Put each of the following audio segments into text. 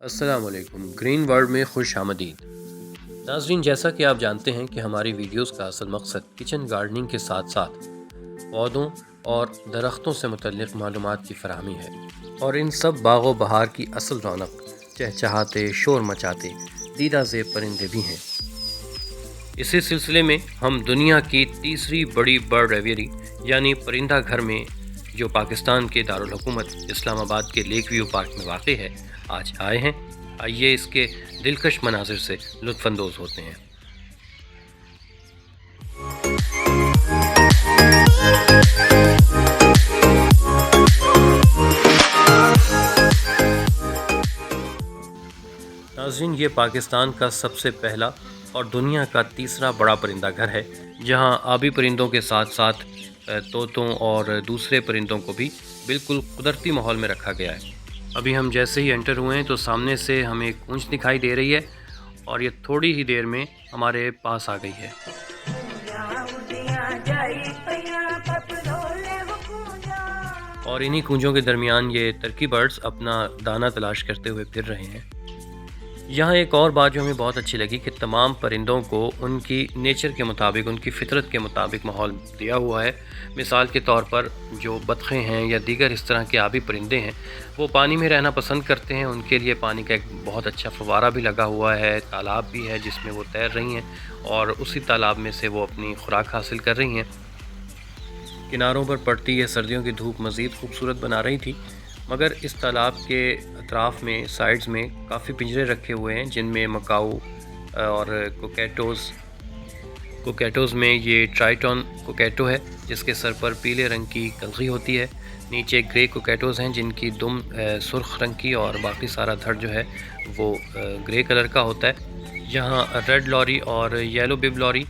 अस्सलामुअलैकुम। Green world में खुश आमदीद। नाजरीन, जैसा कि आप जानते हैं कि हमारी वीडियोस का असल मकसद किचन गार्डनिंग के साथ साथ पौधों और दरख्तों से मुतल्लिक़ मालूमात की फराहमी है। और इन सब बागो बहार की असल रौनक चहचहाते शोर मचाते दीदा ज़ेब परिंदे भी हैं। इसी सिलसिले में हम दुनिया की तीसरी बड़ी बर्ड एवियरी यानी परिंदा घर में, जो पाकिस्तान के दारुल हुकूमत इस्लामाबाद के लेक व्यू पार्क में वाक़ है, आज आए हैं। आइए इसके दिलकश मनाजिर से लुत्फ़अंदोज़ होते हैं। नाज़रीन, ये पाकिस्तान का सबसे पहला और दुनिया का तीसरा बड़ा परिंदा घर है, जहाँ आबी परिंदों के साथ साथ तोतों और दूसरे परिंदों को भी बिल्कुल कुदरती माहौल में रखा गया है। अभी हम जैसे ही एंटर हुए हैं तो सामने से हमें एक पूंछ दिखाई दे रही है और ये थोड़ी ही देर में हमारे पास आ गई है। और इन्हीं कूंजों के दरमियान ये टर्की बर्ड्स अपना दाना तलाश करते हुए फिर रहे हैं। यहाँ एक और बात जो हमें बहुत अच्छी लगी कि तमाम परिंदों को उनकी नेचर के मुताबिक, उनकी फ़ितरत के मुताबिक माहौल दिया हुआ है। मिसाल के तौर पर जो बतखें हैं या दीगर इस तरह के आबी परिंदे हैं, वो पानी में रहना पसंद करते हैं। उनके लिए पानी का एक बहुत अच्छा फव्वारा भी लगा हुआ है, तालाब भी है जिसमें वो तैर रही हैं और उसी तालाब में से वो अपनी खुराक हासिल कर रही हैं। किनारों पर पड़ती है सर्दियों की धूप मज़ीद खूबसूरत बना रही थी, मगर इस तालाब के अतराफ़ में, साइड्स में काफ़ी पिंजरे रखे हुए हैं जिनमें मकाऊ और कोकेटोज़ में ये ट्राइटॉन कोकेटो है जिसके सर पर पीले रंग की कंघी होती है। नीचे ग्रे कोकेटोज़ हैं जिनकी दुम सुर्ख रंग की और बाकी सारा धड़ जो है वो ग्रे कलर का होता है। यहाँ रेड लॉरी और येलो बिब लॉरी,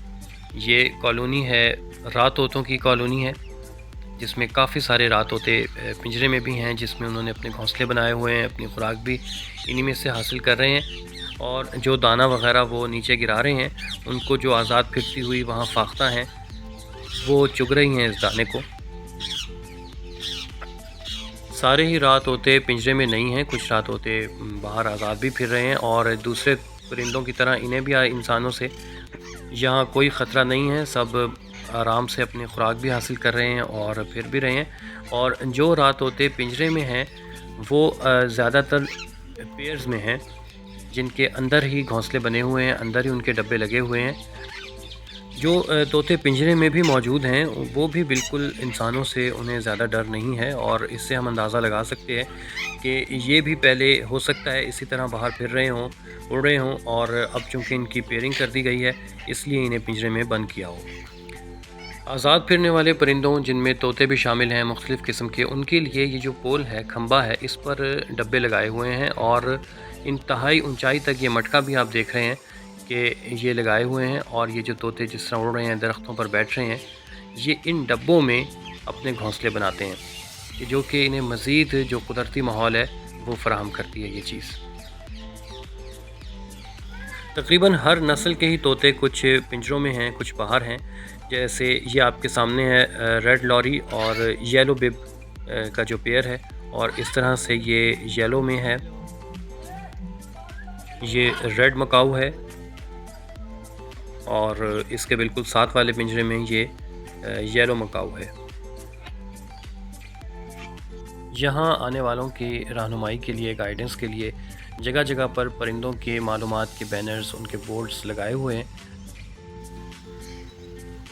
ये कॉलोनी है, रात तोतों की कॉलोनी है जिसमें काफ़ी सारे रात तोते पिंजरे में भी हैं, जिसमें उन्होंने अपने घोंसले बनाए हुए हैं, अपनी खुराक भी इन्हीं में से हासिल कर रहे हैं। और जो दाना वगैरह वो नीचे गिरा रहे हैं, उनको जो आज़ाद फिरती हुई वहाँ फाख्ता हैं, वो चुग रही हैं इस दाने को। सारे ही रात तोते पिंजरे में नहीं हैं, कुछ रात तोते बाहर आज़ाद भी फिर रहे हैं और दूसरे परिंदों की तरह इन्हें भी इंसानों से यहाँ कोई ख़तरा नहीं है। सब आराम से अपनी खुराक भी हासिल कर रहे हैं और फिर भी रहे हैं। और जो रात तोते पिंजरे में हैं वो ज़्यादातर पेयर्स में हैं, जिनके अंदर ही घोंसले बने हुए हैं, अंदर ही उनके डब्बे लगे हुए हैं। जो तोते पिंजरे में भी मौजूद हैं वो भी बिल्कुल इंसानों से उन्हें ज़्यादा डर नहीं है और इससे हम अंदाज़ा लगा सकते हैं कि ये भी पहले हो सकता है इसी तरह बाहर फिर रहे हों, उड़ रहे हों, और अब चूँकि इनकी पेयरिंग कर दी गई है इसलिए इन्हें पिंजरे में बंद किया हो। आज़ाद फिरने वाले परिंदों, जिनमें तोते भी शामिल हैं मुख्तलिफ़ किस्म के, उनके लिए ये जो पोल है, खंबा है, इस पर डब्बे लगाए हुए हैं और इंतहाई ऊंचाई तक ये मटका भी आप देख रहे हैं कि ये लगाए हुए हैं। और ये जो तोते जिस तरह उड़ रहे हैं, दरख्तों पर बैठ रहे हैं, ये इन डब्बों में अपने घोंसले बनाते हैं, कि जो कि इन्हें मज़ीद जो कुदरती माहौल है वो फ़राहम करती है ये चीज़। तकरीबन हर नस्ल के ही तोते कुछ पिंजरों में हैं, कुछ बाहर हैं। जैसे ये आपके सामने है रेड लॉरी और येलो बिब का जो पेयर है, और इस तरह से ये येलो में है, ये रेड मकाऊ है, और इसके बिल्कुल साथ वाले पिंजरे में ये येलो मकाऊ है। यहाँ आने वालों की रहनुमाई के लिए, गाइडेंस के लिए जगह जगह पर परिंदों के मालूमात के बैनर्स, उनके बोर्ड्स लगाए हुए हैं।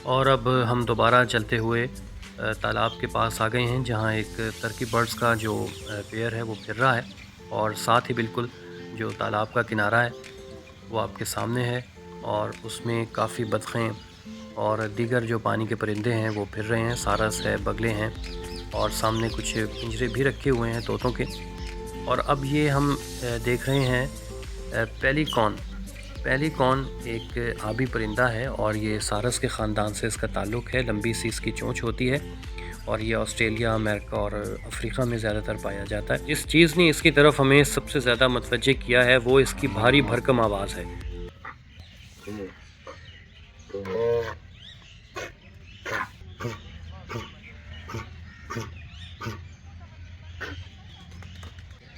और अब हम दोबारा चलते हुए तालाब के पास आ गए हैं, जहाँ एक टर्की बर्ड्स का जो पेयर है वो फिर रहा है, और साथ ही बिल्कुल जो तालाब का किनारा है वो आपके सामने है, और उसमें काफ़ी बतखें और दीगर जो पानी के परिंदे हैं वो फिर रहे हैं। सारस है, बगले हैं, और सामने कुछ पिंजरे भी रखे हुए हैं तोतों के। और अब ये हम देख रहे हैं पेलिकॉन। पेलिकॉन एक आबी परिंदा है और ये सारस के ख़ानदान से इसका ताल्लुक़ है। लंबी सी इसकी चोंच होती है और ये ऑस्ट्रेलिया, अमेरिका और अफ्रीका में ज़्यादातर पाया जाता है। जिस चीज़ ने इसकी तरफ हमें सबसे ज़्यादा मतवज्जे किया है वो इसकी भारी भरकम आवाज़ है।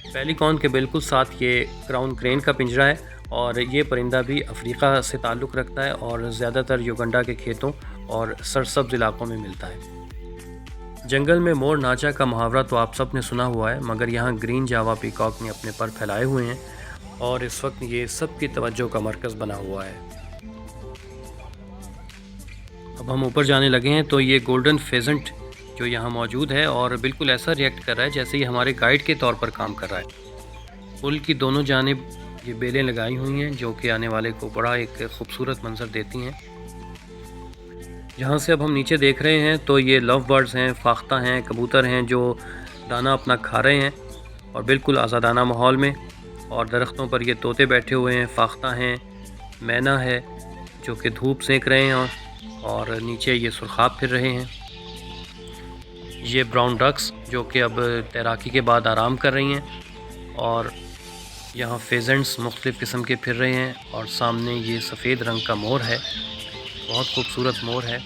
पेलिकॉन के बिल्कुल साथ ये क्राउन क्रेन का पिंजरा है और ये परिंदा भी अफ्रीका से ताल्लुक़ रखता है और ज़्यादातर युगांडा के खेतों और सरसब्ज़ इलाकों में मिलता है। जंगल में मोर नाचा का मुहावरा तो आप सब ने सुना हुआ है, मगर यहाँ ग्रीन जावा पीकॉक ने अपने पर फैलाए हुए हैं और इस वक्त ये सबकी तवज्जो का मरकज़ बना हुआ है। अब हम ऊपर जाने लगे हैं तो ये गोल्डन फेजेंट जो यहाँ मौजूद है और बिल्कुल ऐसा रिएक्ट कर रहा है जैसे ये हमारे गाइड के तौर पर काम कर रहा है। पुल की दोनों जानिब ये बेलें लगाई हुई हैं जो कि आने वाले को बड़ा एक खूबसूरत मंजर देती हैं। जहाँ से अब हम नीचे देख रहे हैं तो ये लव बर्ड्स हैं, फाख्ता हैं, कबूतर हैं जो दाना अपना खा रहे हैं और बिल्कुल आज़ादाना माहौल में। और दरख्तों पर ये तोते बैठे हुए हैं, फाख्ता हैं, मैना है जो कि धूप सेंक रहे हैं और नीचे ये सुरखाब फिर रहे हैं। ये ब्राउन डक्स जो कि अब तैराकी के बाद आराम कर रही हैं और यहाँ फेजेंट्स मुख्तलिफ़ किस्म के फिर रहे हैं और सामने ये सफ़ेद रंग का मोर है, बहुत खूबसूरत मोर है।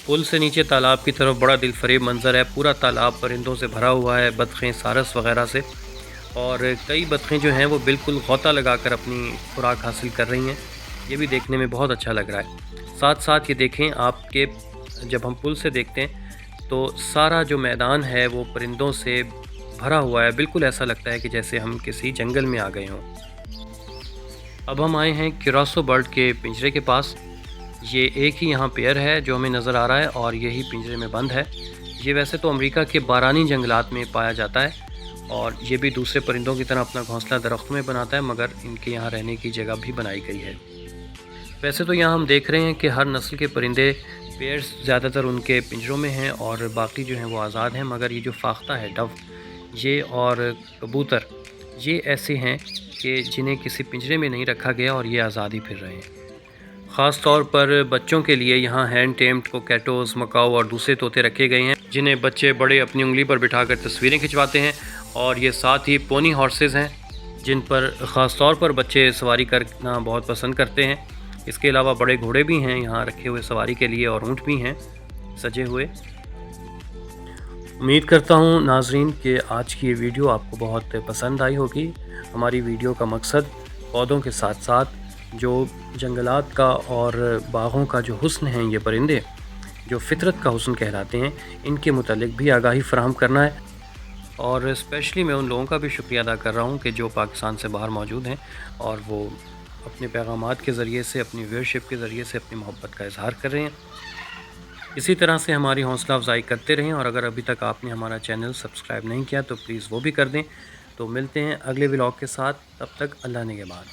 पुल से नीचे तालाब की तरफ बड़ा दिलफरेब मंज़र है। पूरा तालाब परिंदों से भरा हुआ है, बतखें, सारस वग़ैरह से, और कई बतखें जो हैं वो बिल्कुल गौता लगाकर अपनी खुराक हासिल कर रही हैं। ये भी देखने में बहुत अच्छा लग रहा है। साथ साथ ये देखें आपके, जब हम पुल से देखते हैं तो सारा जो मैदान है वो परिंदों से भरा हुआ है। बिल्कुल ऐसा लगता है कि जैसे हम किसी जंगल में आ गए हों। अब हम आए हैं क्यूरासो बर्ड के पिंजरे के पास। ये एक ही यहाँ पेयर है जो हमें नज़र आ रहा है और यही पिंजरे में बंद है। ये वैसे तो अमेरिका के बारानी जंगलात में पाया जाता है और ये भी दूसरे परिंदों की तरह अपना घोंसला दरख्तों में बनाता है, मगर इनके यहाँ रहने की जगह भी बनाई गई है। वैसे तो यहाँ हम देख रहे हैं कि हर नस्ल के परिंदे, पेयर्स ज़्यादातर उनके पिंजरों में हैं और बाकी जो हैं वो आज़ाद हैं, मगर ये जो फाख्ता है, डव, ये और कबूतर, ये ऐसे हैं कि जिन्हें किसी पिंजरे में नहीं रखा गया और ये आज़ाद ही फिर रहे हैं। ख़ास तौर पर बच्चों के लिए यहाँ हैंड टेम्ड कोकैटोज़, मकाओ और दूसरे तोते रखे गए हैं जिन्हें बच्चे बड़े अपनी उंगली पर बिठाकर तस्वीरें खिंचवाते हैं। और ये साथ ही पोनी हॉर्सेस हैं जिन पर ख़ास तौर पर बच्चे सवारी करना बहुत पसंद करते हैं। इसके अलावा बड़े घोड़े भी हैं यहाँ रखे हुए सवारी के लिए और ऊँट भी हैं सजे हुए। उम्मीद करता हूँ नाजरीन कि आज की ये वीडियो आपको बहुत पसंद आई होगी। हमारी वीडियो का मकसद पौधों के साथ साथ जो जंगलात का और बागों का जो हुस्न है, ये परिंदे जो फितरत का हुस्न कहलाते हैं, इनके मुतालिक भी आगाही फराहम करना है। और स्पेशली मैं उन लोगों का भी शुक्रिया अदा कर रहा हूँ कि जो पाकिस्तान से बाहर मौजूद हैं और वो अपने पैगामात के ज़रिए से, अपनी व्यूअरशिप के ज़रिए से अपनी मोहब्बत का इजहार कर रहे हैं। इसी तरह से हमारी हौसला अफजाई करते रहें और अगर अभी तक आपने हमारा चैनल सब्सक्राइब नहीं किया तो प्लीज़ वो भी कर दें। तो मिलते हैं अगले व्लॉग के साथ, तब तक अल्लाह निगहबान।